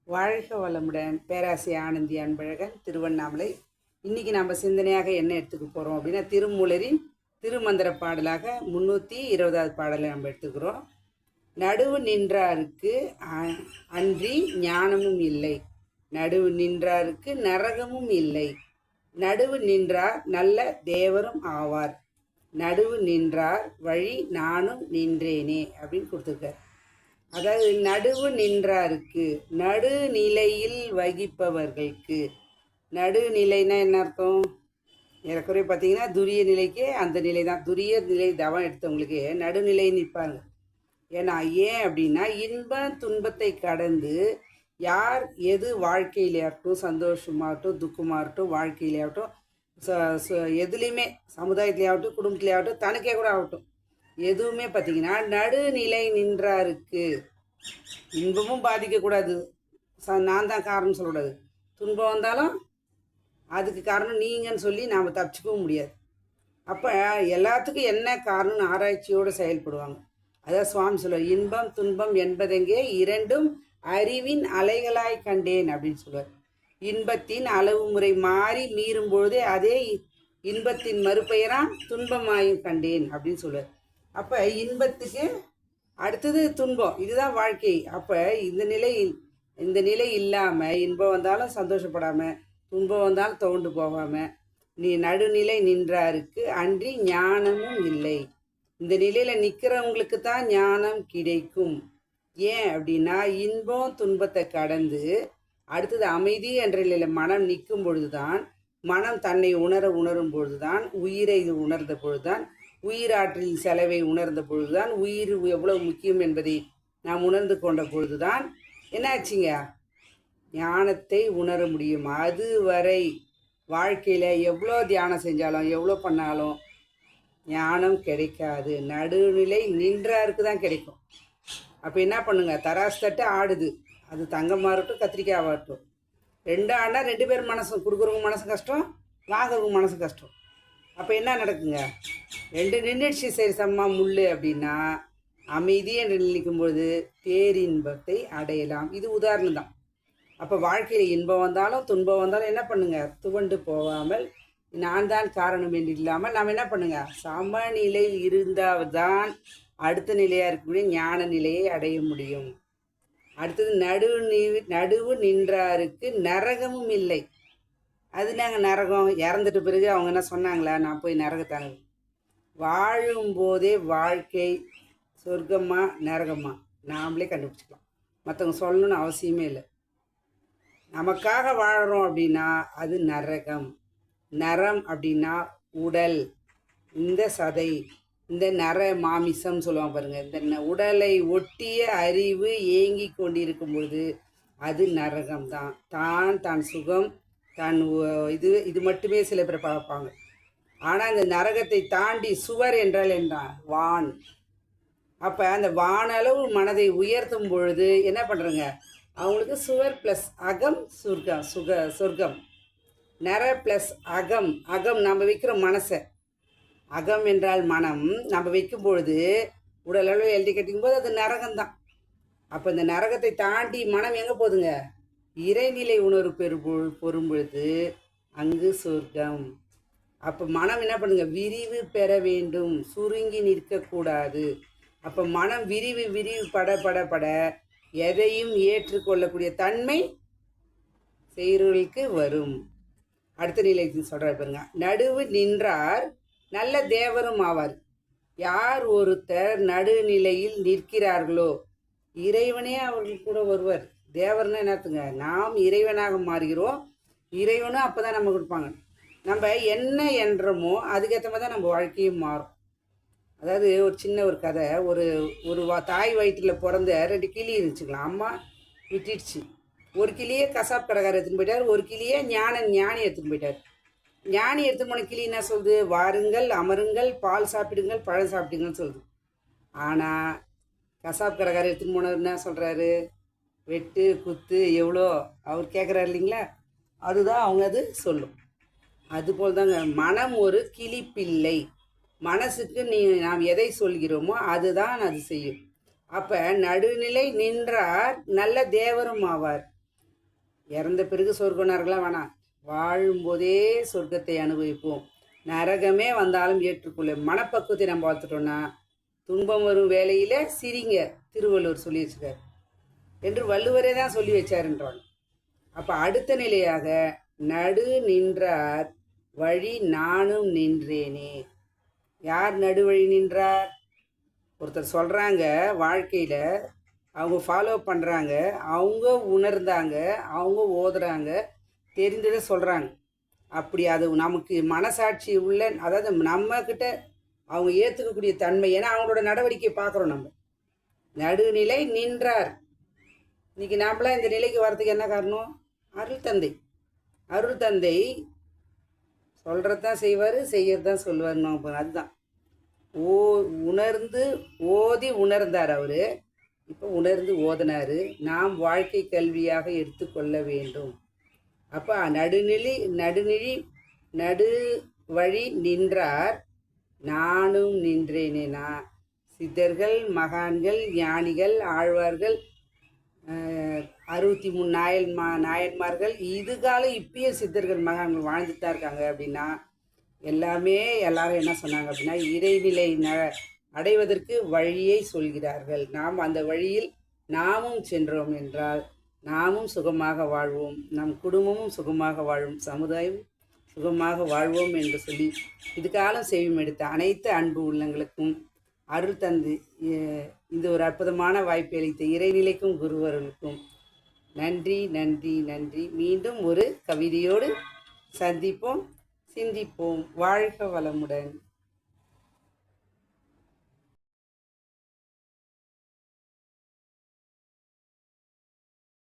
வாழ்க வளமுடன். பேராசி ஆனந்தி அன்பழகன், திருவண்ணாமலை. இன்றைக்கி நம்ம சிந்தனையாக என்ன எடுத்துக்க போகிறோம் அப்படின்னா, திருமூலரின் திருமந்திர பாடலாக 320வது பாடலை நம்ம எடுத்துக்கிறோம். நடுவு நின்றாருக்கு அன்றி ஞானமும் இல்லை, நடுவு நின்றாருக்கு நரகமும் இல்லை, நடுவு நின்றார் நல்ல தேவரும் ஆவார், நடுவு நின்றார் வழி நானும் நின்றேனே அப்படின்னு கொடுத்துருக்கார். அதாவது நடுவு நின்றாருக்கு, நடுநிலையில் வகிப்பவர்களுக்கு. நடுநிலைன்னா என்ன அர்த்தம்? ஏறக்குறைய பார்த்தீங்கன்னா துரிய நிலைக்கு அந்த நிலை தான். துரிய நிலை தவம் எடுத்தவங்களுக்கு நடுநிலை நிற்பாங்க. ஏன்னா ஏன் அப்படின்னா, இன்ப துன்பத்தை கடந்து யார் எது வாழ்க்கையிலேயாகட்டும், சந்தோஷமாகட்டும், துக்கமாகட்டும், வாழ்க்கையிலேயாகட்டும், எதுலேயுமே, சமுதாயத்திலேயாகட்டும், குடும்பத்திலேயாகட்டும், தனக்கே கூட ஆகட்டும், எதுவுமே பார்த்தீங்கன்னா நடுநிலை நின்றாருக்கு. இன்பமும் பாதிக்கக்கூடாது, நான் தான் காரணம் சொல்லக்கூடாது. துன்பம் வந்தாலும் அதுக்கு காரணம் நீங்கன்னு சொல்லி நாம் தப்பிச்சுக்கவும் முடியாது. அப்போ எல்லாத்துக்கும் என்ன காரணம்னு ஆராய்ச்சியோடு செயல்படுவாங்க. அதான் சுவாமி சொல்லுவார், இன்பம் துன்பம் என்பதெங்கே இரண்டும் அறிவின் அலைகளாய் கண்டேன் அப்படின்னு சொல்லுவார். இன்பத்தின் அளவு முறை மாறி மீறும் பொழுதே அதே இன்பத்தின் மறுபெயரான் துன்பமாயும் கண்டேன் அப்படின்னு சொல்லுவார். அப்போ இன்பத்துக்கு அடுத்தது துன்பம், இதுதான் வாழ்க்கை. அப்போ இந்த நிலை இல்லாமல் இன்பம் வந்தாலும் சந்தோஷப்படாமல், துன்பம் வந்தாலும் துவண்டு போகாமல், நீ நடுநிலை நின்றாருக்கு அன்றி ஞானமும் இல்லை. இந்த நிலையில் நிற்கிறவங்களுக்கு தான் ஞானம் கிடைக்கும். ஏன் அப்படின்னா, இன்பம் துன்பத்தை கடந்து அடுத்தது அமைதி என்ற நிலையில் மனம் நிற்கும் பொழுது தான், மனம் தன்னை உணரும் பொழுது தான், உயிரை உணர்ந்த பொழுது தான், உயிராற்றலின் செலவை உணர்ந்த பொழுதுதான், உயிர் எவ்வளவு முக்கியம் என்பதை நாம் உணர்ந்து கொண்ட பொழுதுதான் என்னாச்சுங்க, ஞானத்தை உணர முடியும். அதுவரை வாழ்க்கையில் எவ்வளோ தியானம் செஞ்சாலும் எவ்வளோ பண்ணாலும் ஞானம் கிடைக்காது. நடுநிலை நின்றாருக்கு தான் கிடைக்கும். அப்போ என்ன பண்ணுங்க, தராசு தட்டு ஆடுது, அது தங்கமாக இருக்கட்டும் கத்திரிக்காய் ஆகட்டும், ரெண்டு ஆடினா ரெண்டு பேர் மனசும், கொடுக்குறவங்க மனசு கஷ்டம், வாங்குறவங்க மனசு கஷ்டம். அப்போ என்ன நடக்குங்க, ரெண்டு நின்றுச்சு சரி சம்மா முள் அப்படின்னா, அமைதி என்று நினைக்கும்பொழுது பேரின்பத்தை அடையலாம். இது உதாரணம் தான். அப்போ வாழ்க்கையில் இன்பம் வந்தாலும் துன்பம் வந்தாலும் என்ன பண்ணுங்க, துவண்டு போகாமல் நான் தான் காரணம் என்று இல்லாமல் நாம் என்ன பண்ணுங்க, சமநிலையில் இருந்தால் தான் அடுத்த நிலையாக இருக்கக்கூடிய ஞான நிலையை அடைய முடியும். அடுத்தது நடுவு நின்றாருக்கு நரகமும் இல்லை. அது நாங்கள் நரகம் இறந்துட்ட பிறகு அவங்க என்ன சொன்னாங்களா, நான் போய் நரகத்தாங்க. வாழும்போதே வாழ்க்கை சொர்க்கமா நரகமா நாமளே கண்டுபிடிச்சிக்கலாம். மற்றவங்க சொல்லணும்னு அவசியமே இல்லை. நமக்காக வாழறோம் அப்படின்னா அது நரகம். நரம் அப்படின்னா உடல், இந்த சதை, இந்த நர மாமிசம் சொல்லுவாங்க பாருங்கள். இந்த உடலை ஒட்டிய அறிவு ஏங்கி கொண்டிருக்கும் பொழுது அது நரகம் தான். தான் சுகம், தான் இது மட்டுமே சில பேர் பார்ப்பாங்க. ஆனால் அந்த நரகத்தை தாண்டி சுவர் என்றால் என்ன, வான். அப்போ அந்த வானளவு மனதை உயர்த்தும் பொழுது என்ன பண்ணுறங்க, அவங்களுக்கு சுவர் ப்ளஸ் அகம் சொர்க்கம். நர ப்ளஸ் அகம். அகம் நம்ம வைக்கிற மனசை, அகம் என்றால் மனம், நம்ம வைக்கும் பொழுது உடலளவு எழுதி கட்டிக்கும் போது அது நரகம்தான். அப்போ இந்த நரகத்தை தாண்டி மனம் எங்கே போகுதுங்க, இறைநிலை உணர்வு பெறும் பொழுது அங்கு சொர்க்கம். அப்போ மனம் என்ன பண்ணுங்க, விரிவு பெற வேண்டும், சுருங்கி நிற்கக்கூடாது. அப்போ மனம் விரிவு பட எதையும் ஏற்றுக்கொள்ளக்கூடிய தன்மை செய்கிறவர்களுக்கு வரும். அடுத்த நிலைக்கு சொல்கிற பாருங்க, நடுவு நின்றார் நல்ல தேவரும் ஆவார். யார் ஒருத்தர் நடுநிலையில் நிற்கிறார்களோ இறைவனே அவர்கள் கூட வருவார். தேவர்னா என்னத்துங்க, நாம் இறைவனாக மாறுகிறோம், இறைவனும் அப்போ தான் நம்ம கொடுப்பாங்க. நம்ம என்ன என்றமோ அதுக்கேற்ற மாதிரி தான் நம்ம வாழ்க்கையும் மாறும். அதாவது ஒரு சின்ன ஒரு கதை, ஒரு தாய் வயிற்றில் பிறந்த ரெண்டு கிளி இருந்துச்சுக்கலாம். அம்மா விட்டுடுச்சு. ஒரு கிளியே கசாப் கடைக்காரர் எடுத்துன்னு போயிட்டார், ஒரு கிளியே ஞானி எடுத்துன்னு போயிட்டார். ஞானி எடுத்துன்னு போன கிளி என்ன சொல்லுது, வாருங்கள் அமருங்கள் பால் சாப்பிடுங்கள் பழம் சாப்பிடுங்கன்னு சொல்லுது. ஆனால் கசாப் கடைக்காரர் எடுத்துன்னு போனவர் என்ன சொல்கிறாரு, வெட்டு குத்து எவ்வளோ அவர் கேட்குறாரு இல்லைங்களா, அதுதான் அவங்க அது சொல்லும். அதுபோல் தாங்க மனம் ஒரு கிளிப்பிள்ளை. மனசுக்கு நாம் எதை சொல்கிறோமோ அதுதான் அது செய்யும். அப்போ நடுநிலை நின்றார் நல்ல தேவரும் ஆவார். இறந்த பிறகு சொர்க்க நரகலாம் வேணாம், வாழும்போதே சொர்க்கத்தை அனுபவிப்போம், நரகமே வந்தாலும் ஏற்றுக்கொள்ள மனப்பக்குவத்தை நம்ம வளர்த்துட்டோம்னா துன்பம் வரும் வேலையில் சிரிங்க, திருவள்ளுவர் சொல்லி வச்சுக்கார் என்று வள்ளுவரே தான் சொல்லி வச்சாருன்றாங்க. அப்போ அடுத்த நிலையாக நடு நின்றார் வழி நானும் நின்றேனே. யார் நடுவழி நின்றார்? ஒருத்தர் சொல்கிறாங்க வாழ்க்கையில் அவங்க ஃபாலோ பண்ணுறாங்க, அவங்க உணர்ந்தாங்க, அவங்க ஓதுறாங்க, தெரிந்ததை சொல்கிறாங்க. அப்படி அது நமக்கு மனசாட்சி உள்ள, அதாவது நம்மக்கிட்ட அவங்க ஏற்றுக்கக்கூடிய தன்மை, ஏன்னா அவங்களோட நடவடிக்கை பார்க்குறோம் நம்ம. நடுநிலை நின்றார். இன்றைக்கி நாமளாம் இந்த நிலைக்கு வர்றதுக்கு என்ன காரணம்? அருள் தந்தை. அருள் தந்தை சொல்கிறது தான் செய்வார், செய்யறது தான் சொல்லுவார். நம்ம அதுதான் உணர்ந்து ஓதி உணர்ந்தார் அவர். இப்போ உணர்ந்து ஓதினார். நாம் வாழ்க்கை கல்வியாக எடுத்துக்கொள்ள வேண்டும். அப்போ நடு வழி நின்றார், நானும் நின்றேனேனா. சித்தர்கள், மகான்கள், ஞானிகள், ஆழ்வார்கள், 63 நாயன்மார்கள், இதுகாலம் இப்பயும் சித்தர்கள் மகான்கள் வாழ்ந்துட்டு தான் இருக்காங்க. அப்படின்னா எல்லாரும் என்ன சொன்னாங்க அப்படின்னா, இறைநிலை அடைவதற்கு வழியை சொல்கிறார்கள். நாம் அந்த வழியில் நாமும் சென்றோம் என்றால் நாமும் சுகமாக வாழ்வோம், நம் குடும்பமும் சுகமாக வாழும், சமுதாயம் சுகமாக வாழ்வோம் என்று சொல்லி இதுக்காலம் செவியும் எடுத்த அனைத்து அன்பு உள்ளங்களுக்கும் அருள் தந்து இந்த ஒரு அற்புதமான வாய்ப்பை அளித்த இறைநிலைக்கும் குருவர்களுக்கும் நன்றி நன்றி நன்றி. மீண்டும் ஒரு கவிதையோடு சந்திப்போம், சிந்திப்போம். வாழ்க வளமுடன்.